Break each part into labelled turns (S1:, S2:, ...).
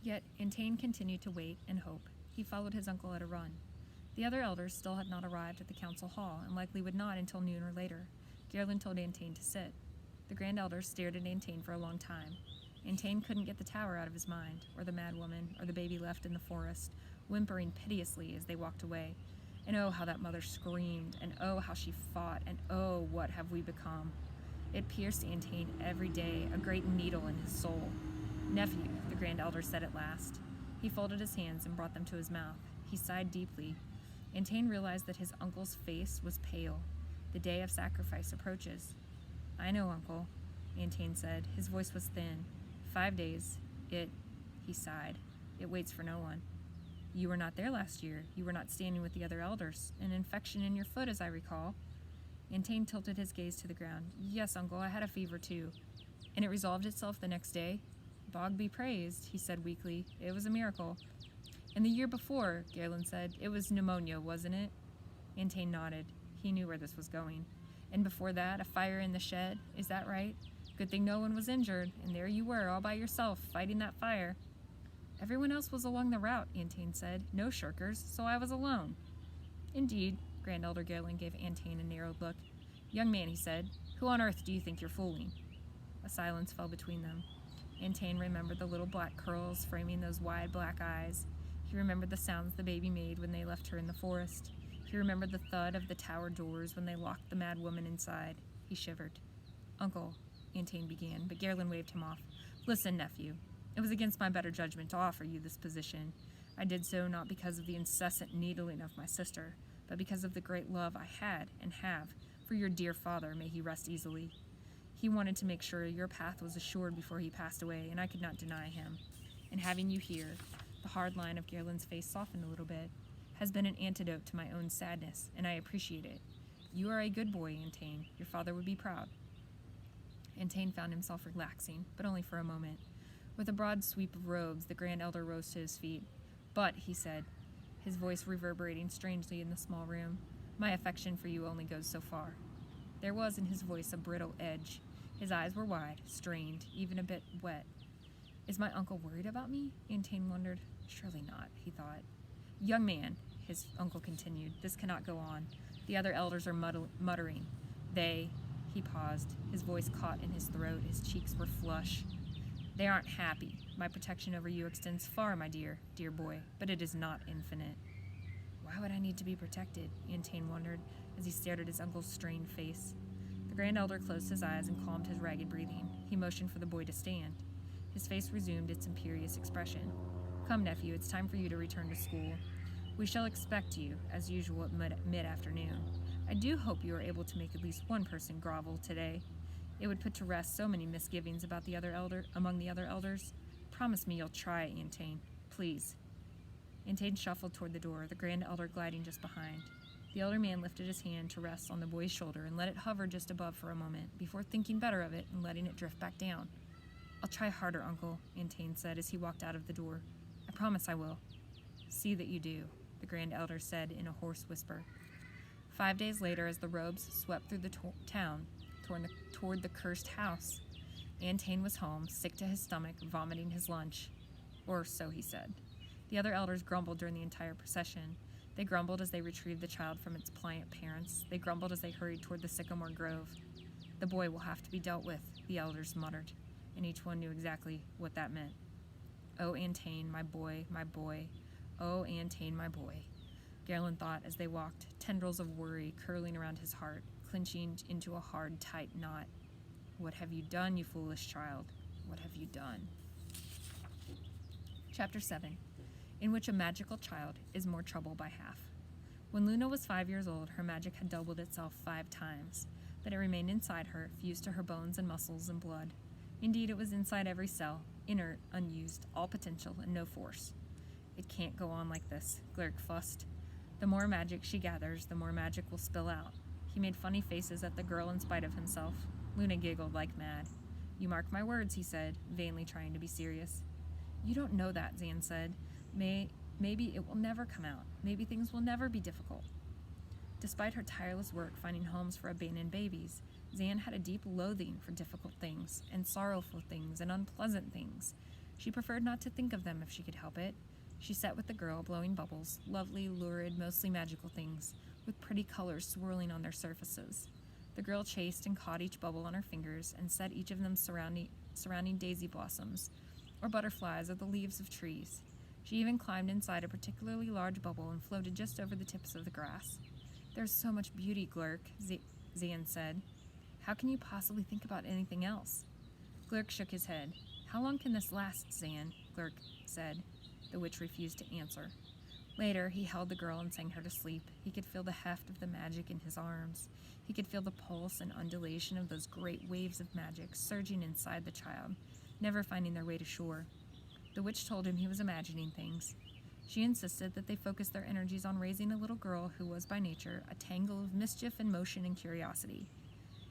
S1: Yet Antane continued to wait and hope. He followed his uncle at a run. The other elders still had not arrived at the council hall, and likely would not until noon or later. Garland told Antane to sit. The grand elders stared at Antane for a long time. Antane couldn't get the tower out of his mind, or the mad woman, or the baby left in the forest, whimpering piteously as they walked away. And oh, how that mother screamed, and oh, how she fought, and oh, what have we become? It pierced Antane every day, a great needle in his soul. Nephew, the grand elder said at last. He folded his hands and brought them to his mouth. He sighed deeply. Antane realized that his uncle's face was pale. The day of sacrifice approaches. I know, Uncle, Antane said. His voice was thin. 5 days. He sighed. It waits for no one. You were not there last year. You were not standing with the other elders. An infection in your foot, as I recall. Antane tilted his gaze to the ground. Yes, Uncle, I had a fever too. And it resolved itself the next day? Bog be praised, he said weakly. It was a miracle. And the year before, Garland said, it was pneumonia, wasn't it? Antane nodded. He knew where this was going. And before that, a fire in the shed, is that right? Good thing no one was injured, and there you were, all by yourself, fighting that fire. Everyone else was along the route, Antane said. No shirkers, so I was alone. Indeed, Grand Elder Garland gave Antane a narrowed look. Young man, he said, who on earth do you think you're fooling? A silence fell between them. Antane remembered the little black curls framing those wide black eyes. He remembered the sounds the baby made when they left her in the forest. He remembered the thud of the tower doors when they locked the mad woman inside. He shivered. Uncle, Antane began, but Garland waved him off. Listen, nephew. It was against my better judgment to offer you this position. I did so not because of the incessant needling of my sister, but because of the great love I had and have for your dear father, may he rest easily. He wanted to make sure your path was assured before he passed away, and I could not deny him. And having you here, the hard line of Garland's face softened a little bit, has been an antidote to my own sadness, and I appreciate it. You are a good boy, Antane. Your father would be proud. Antane found himself relaxing, but only for a moment. With a broad sweep of robes, the Grand Elder rose to his feet. But, he said, his voice reverberating strangely in the small room, my affection for you only goes so far. There was in his voice a brittle edge. His eyes were wide, strained, even a bit wet. Is my uncle worried about me? Antane wondered. Surely not, he thought. Young man, his uncle continued, this cannot go on. The other elders are muttering. He paused. His voice caught in his throat. His cheeks were flush. They aren't happy. My protection over you extends far, my dear boy, but it is not infinite. Why would I need to be protected? Antane wondered, as he stared at his uncle's strained face. The Grand Elder closed his eyes and calmed his ragged breathing. He motioned for the boy to stand. His face resumed its imperious expression. Come, nephew, it's time for you to return to school. We shall expect you, as usual, at mid-afternoon. I do hope you are able to make at least one person grovel today. It would put to rest so many misgivings about among the other elders. Promise me you'll try, Antane. Please. Antane shuffled toward the door, the Grand Elder gliding just behind. The elder man lifted his hand to rest on the boy's shoulder and let it hover just above for a moment, before thinking better of it and letting it drift back down. I'll try harder, Uncle, Antane said as he walked out of the door. I promise I will. See that you do, the Grand Elder said in a hoarse whisper. 5 days later, as the robes swept through the town toward the cursed house, Antane was home, sick to his stomach, vomiting his lunch. Or so he said. The other elders grumbled during the entire procession. They grumbled as they retrieved the child from its pliant parents. They grumbled as they hurried toward the sycamore grove. The boy will have to be dealt with, the elders muttered, and each one knew exactly what that meant. Oh, Antane, my boy, my boy. Oh, Antane, my boy. Garland thought as they walked, tendrils of worry curling around his heart, clinching into a hard, tight knot. What have you done, you foolish child? What have you done? Chapter 7, in which a magical child is more trouble by half. When Luna was 5 years old, her magic had doubled itself 5 times, but it remained inside her, fused to her bones and muscles and blood. Indeed, it was inside every cell, inert, unused, all potential, and no force. It can't go on like this, Glurk fussed. The more magic she gathers, the more magic will spill out. He made funny faces at the girl in spite of himself. Luna giggled like mad. You mark my words, he said, vainly trying to be serious. You don't know that, Zan said. Maybe it will never come out. Maybe things will never be difficult. Despite her tireless work finding homes for abandoned babies, Zan had a deep loathing for difficult things, and sorrowful things, and unpleasant things. She preferred not to think of them if she could help it. She sat with the girl, blowing bubbles, lovely, lurid, mostly magical things, with pretty colors swirling on their surfaces. The girl chased and caught each bubble on her fingers and set each of them surrounding daisy blossoms, or butterflies, or the leaves of trees. She even climbed inside a particularly large bubble and floated just over the tips of the grass. "There's so much beauty, Glurk," Zan said. "How can you possibly think about anything else?" Glurk shook his head. "How long can this last, Zan?" Glurk said. The witch refused to answer. Later, he held the girl and sang her to sleep. He could feel the heft of the magic in his arms. He could feel the pulse and undulation of those great waves of magic surging inside the child, never finding their way to shore. The witch told him he was imagining things. She insisted that they focus their energies on raising a little girl who was, by nature, a tangle of mischief and motion and curiosity.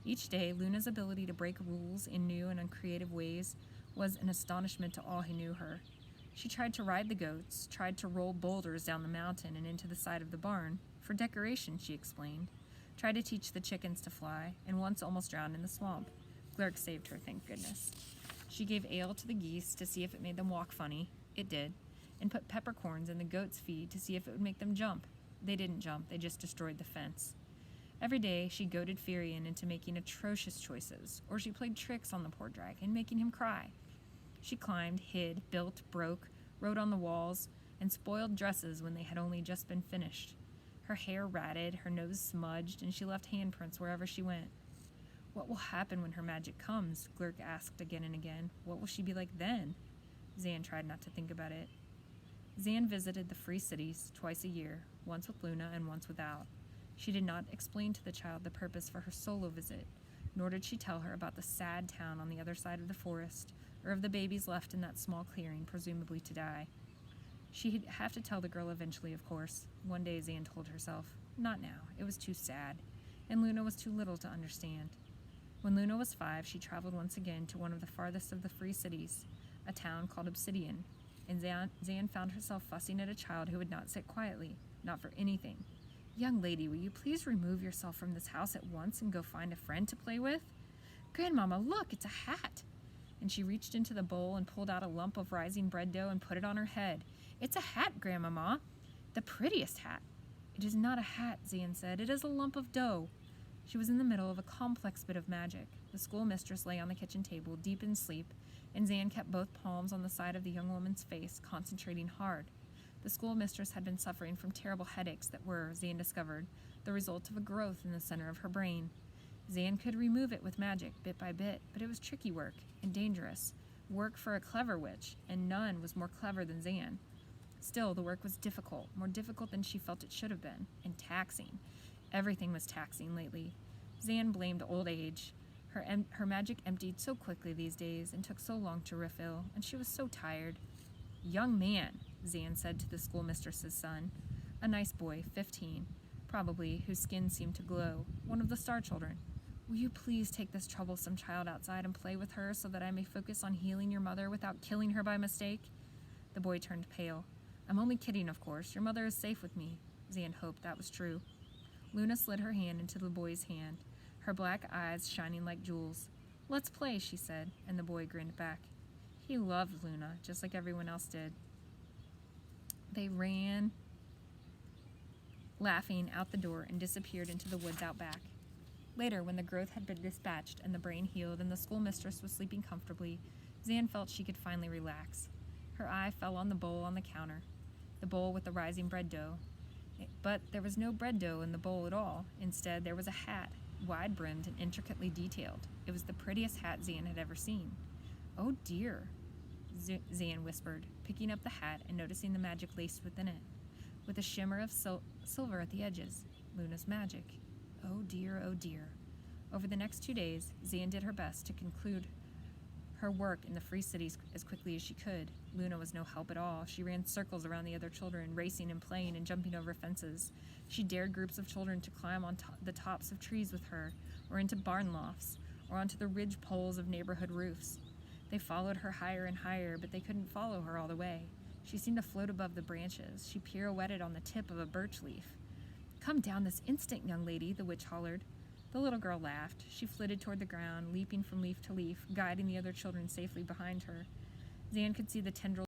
S1: Each day, Luna's ability to break rules in new and uncreative ways was an astonishment to all who knew her. She tried to ride the goats, tried to roll boulders down the mountain and into the side of the barn, for decoration, she explained, tried to teach the chickens to fly, and once almost drowned in the swamp. Glurk saved her, thank goodness. She gave ale to the geese to see if it made them walk funny. It did. And put peppercorns in the goats' feed to see if it would make them jump. They didn't jump, they just destroyed the fence. Every day, she goaded Firion into making atrocious choices, or she played tricks on the poor dragon, making him cry. She climbed, hid, built, broke, wrote on the walls, and spoiled dresses when they had only just been finished. Her hair ratted, her nose smudged, and she left handprints wherever she went. "What will happen when her magic comes?" Glurk asked again and again. "What will she be like then?" Zan tried not to think about it. Zan visited the Free Cities twice a year, once with Luna and once without. She did not explain to the child the purpose for her solo visit, nor did she tell her about the sad town on the other side of the forest, or of the babies left in that small clearing, presumably to die. She'd have to tell the girl eventually, of course. One day, Zan told herself. Not now. It was too sad, and Luna was too little to understand. When Luna was 5, she traveled once again to one of the farthest of the Free Cities, a town called Obsidian, and Zan found herself fussing at a child who would not sit quietly, not for anything. "Young lady, will you please remove yourself from this house at once and go find a friend to play with?" "Grandmama, look, it's a hat!" And she reached into the bowl and pulled out a lump of rising bread dough and put it on her head. "It's a hat, Grandmama! The prettiest hat!" "It is not a hat," Zan said. "It is a lump of dough." She was in the middle of a complex bit of magic. The schoolmistress lay on the kitchen table, deep in sleep, and Zan kept both palms on the side of the young woman's face, concentrating hard. The schoolmistress had been suffering from terrible headaches that were, Zan discovered, the result of a growth in the center of her brain. Zan could remove it with magic, bit by bit, but it was tricky work and dangerous. Work for a clever witch, and none was more clever than Zan. Still, the work was difficult, more difficult than she felt it should have been, and taxing. Everything was taxing lately. Zan blamed old age. Her magic emptied so quickly these days and took so long to refill, and she was so tired. "Young man," Zan said to the schoolmistress's son, a nice boy, 15, probably, whose skin seemed to glow, one of the Star Children. "Will you please take this troublesome child outside and play with her so that I may focus on healing your mother without killing her by mistake?" The boy turned pale. "I'm only kidding, of course. Your mother is safe with me." Zan hoped that was true. Luna slid her hand into the boy's hand, her black eyes shining like jewels. "Let's play," she said, and the boy grinned back. He loved Luna, just like everyone else did. They ran, laughing, out the door and disappeared into the woods out back. Later, when the growth had been dispatched and the brain healed and the schoolmistress was sleeping comfortably, Zan felt she could finally relax. Her eye fell on the bowl on the counter, the bowl with the rising bread dough. But there was no bread dough in the bowl at all. Instead, there was a hat, wide-brimmed and intricately detailed. It was the prettiest hat Zan had ever seen. "Oh dear," Zan whispered, picking up the hat and noticing the magic laced within it, with a shimmer of silver at the edges. Luna's magic. Oh dear, oh dear. Over the next 2 days, Zan did her best to conclude her work in the Free Cities as quickly as she could. Luna was no help at all. She ran circles around the other children, racing and playing and jumping over fences. She dared groups of children to climb on the tops of trees with her, or into barn lofts, or onto the ridge poles of neighborhood roofs. They followed her higher and higher, but they couldn't follow her all the way. She seemed to float above the branches. She pirouetted on the tip of a birch leaf. "Come down this instant, young lady," the witch hollered. The little girl laughed. She flitted toward the ground, leaping from leaf to leaf, guiding the other children safely behind her. Zan could see the tendrils